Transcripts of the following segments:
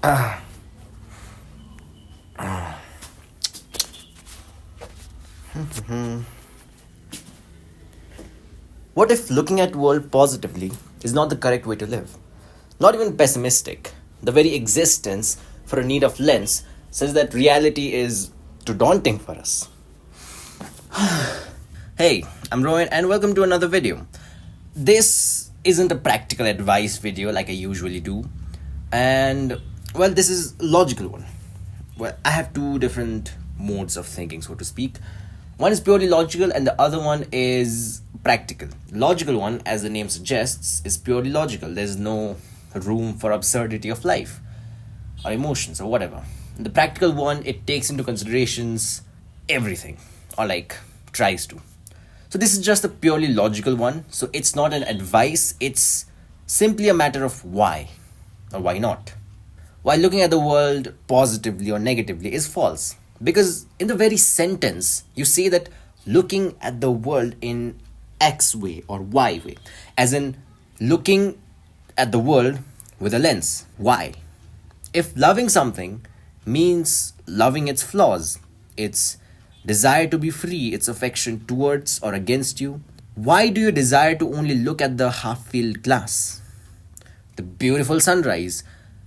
What if looking at world positively is not the correct way to live? Not even pessimistic. The very existence for a need of lens says that reality is too daunting for us. Hey, I'm Rowan and welcome to another video. This isn't a practical advice video like I usually do. And well, this is a logical one. Well, I have two different modes of thinking, so to speak. One is purely logical and the other one is practical. Logical one, as the name suggests, is purely logical. There's no room for absurdity of life or emotions or whatever. The practical one, it takes into considerations everything, or like tries to. So this is just a purely logical one. So it's not an advice, it's simply a matter of why or why not. While looking at the world positively or negatively is false. Because in the very sentence, you say that looking at the world in X way or Y way. As in looking at the world with a lens. Why? If loving something means loving its flaws, its desire to be free, its affection towards or against you, why do you desire to only look at the half-filled glass, the beautiful sunrise,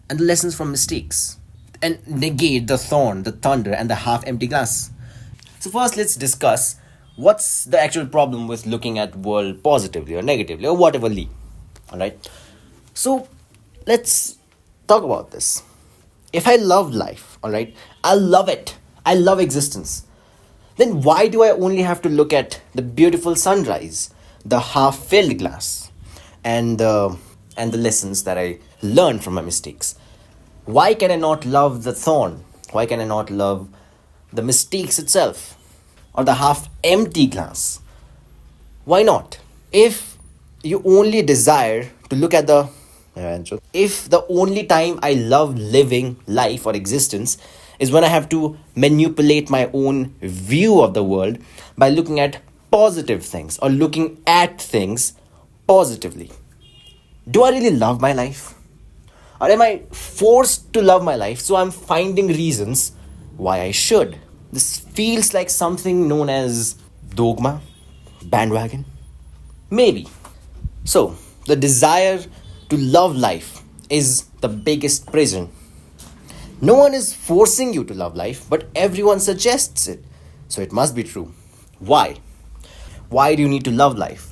and the lessons from mistakes, and negate the thorn, the thunder, and the half-empty glass? So first, let's discuss what's the actual problem with looking at world positively or negatively or whatever. All right. So let's talk about this. If I love life, all right, I love it. I love existence. Then why do I only have to look at the beautiful sunrise, the half-filled glass, and the lessons that I learned from my mistakes? Why can I not love the thorn? Why can I not love the mistakes itself? Or the half-empty glass? Why not? If you only desire to look at if the only time I love living life or existence is when I have to manipulate my own view of the world by looking at positive things or looking at things positively, do I really love my life? Or am I forced to love my life, so I'm finding reasons why I should? This feels like something known as dogma, bandwagon. Maybe. So, the desire to love life is the biggest prison. No one is forcing you to love life, but everyone suggests it. So it must be true. Why? Why do you need to love life?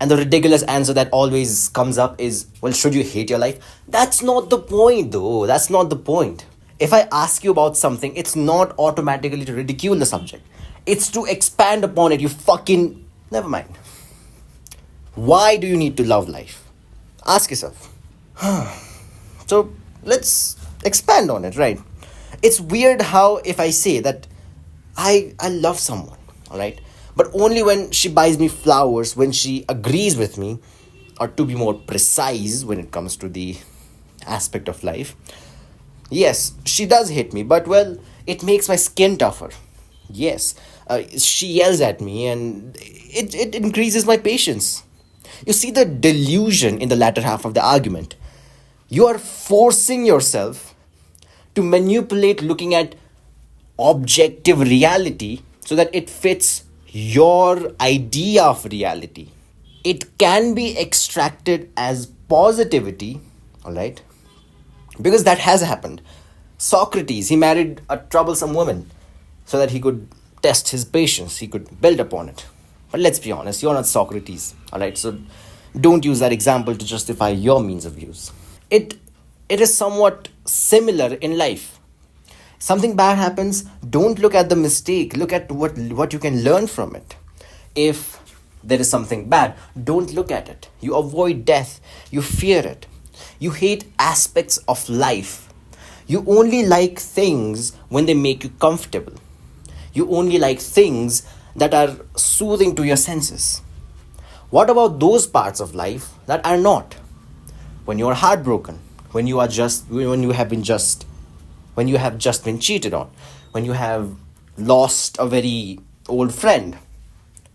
And the ridiculous answer that always comes up is, well, should you hate your life? That's not the point though. That's not the point. If I ask you about something, it's not automatically to ridicule the subject. It's to expand upon it. Never mind. Why do you need to love life? Ask yourself. So let's expand on it, right? It's weird how if I say that I love someone, all right, but only when she buys me flowers, when she agrees with me, or to be more precise when it comes to the aspect of life, yes, she does hit me, but well, it makes my skin tougher. Yes, she yells at me and it increases my patience. You see the delusion in the latter half of the argument. You are forcing yourself to manipulate looking at objective reality so that it fits your idea of reality. It can be extracted as positivity, all right? Because that has happened. Socrates, he married a troublesome woman so that he could test his patience, he could build upon it. But let's be honest, you're not Socrates, all right? So don't use that example to justify your means of use. It is somewhat similar in life. Something bad happens, don't look at the mistake, look at what you can learn from it. If there is something bad, don't look at it. You avoid death, you fear it. You hate aspects of life. You only like things when they make you comfortable. You only like things that are soothing to your senses. What about those parts of life that are not? When you are heartbroken, when you have just been cheated on, when you have lost a very old friend,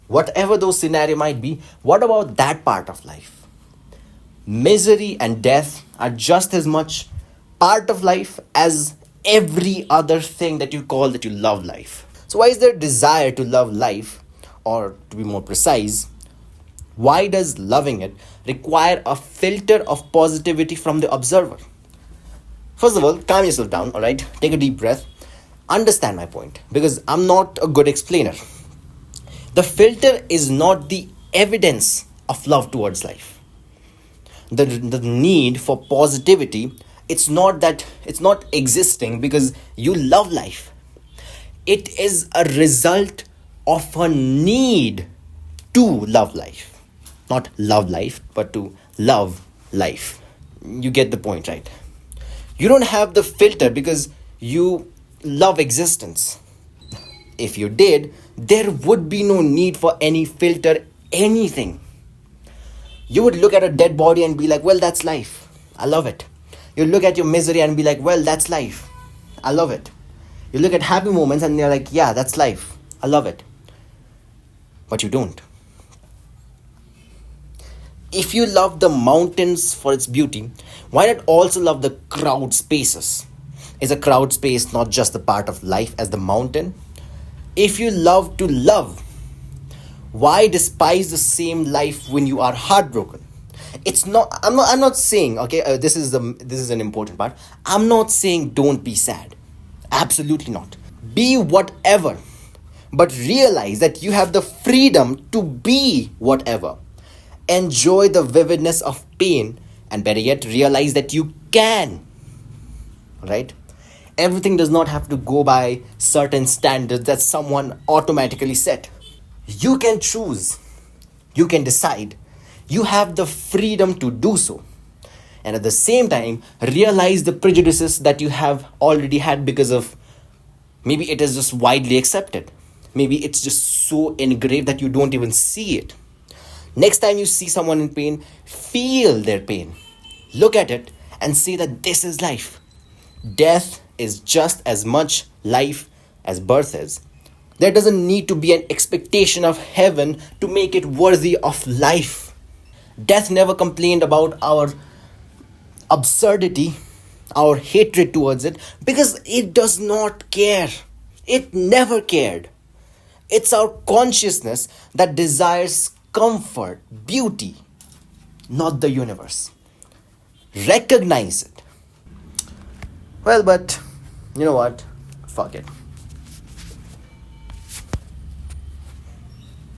whatever those scenario might be, what about that part of life? Misery and death are just as much part of life as every other thing that you call that you love life. So, why is there desire to love life? Or to be more precise, why does loving it require a filter of positivity from the observer? First of all, calm yourself down, alright? Take a deep breath. Understand my point because I'm not a good explainer. The filter is not the evidence of love towards life. The need for positivity, it's not existing because you love life. It is a result of a need to love life. Not love life, but to love life. You get the point, right? You don't have the filter because you love existence. If you did, there would be no need for any filter, anything. You would look at a dead body and be like, well, that's life. I love it. You look at your misery and be like, well, that's life. I love it. You look at happy moments and you're like, yeah, that's life. I love it. But you don't. If you love the mountains for its beauty, why not also love the crowd spaces? Is a crowd space not just a part of life as the mountain? If you love to love, why despise the same life when you are heartbroken? It's not. I'm not saying. Okay, this is an important part. I'm not saying don't be sad. Absolutely not. Be whatever, but realize that you have the freedom to be whatever. Enjoy the vividness of pain, and better yet, realize that you can. Right? Everything does not have to go by certain standards that someone automatically set. You can choose. You can decide. You have the freedom to do so. And at the same time, realize the prejudices that you have already had because of maybe it is just widely accepted. Maybe it's just so engraved that you don't even see it. Next time you see someone in pain, feel their pain. Look at it and say that this is life. Death is just as much life as birth is. There doesn't need to be an expectation of heaven to make it worthy of life. Death never complained about our absurdity, our hatred towards it, because it does not care. It never cared. It's our consciousness that desires comfort, beauty, not the universe. Recognize it. Well, but you know what? Fuck it.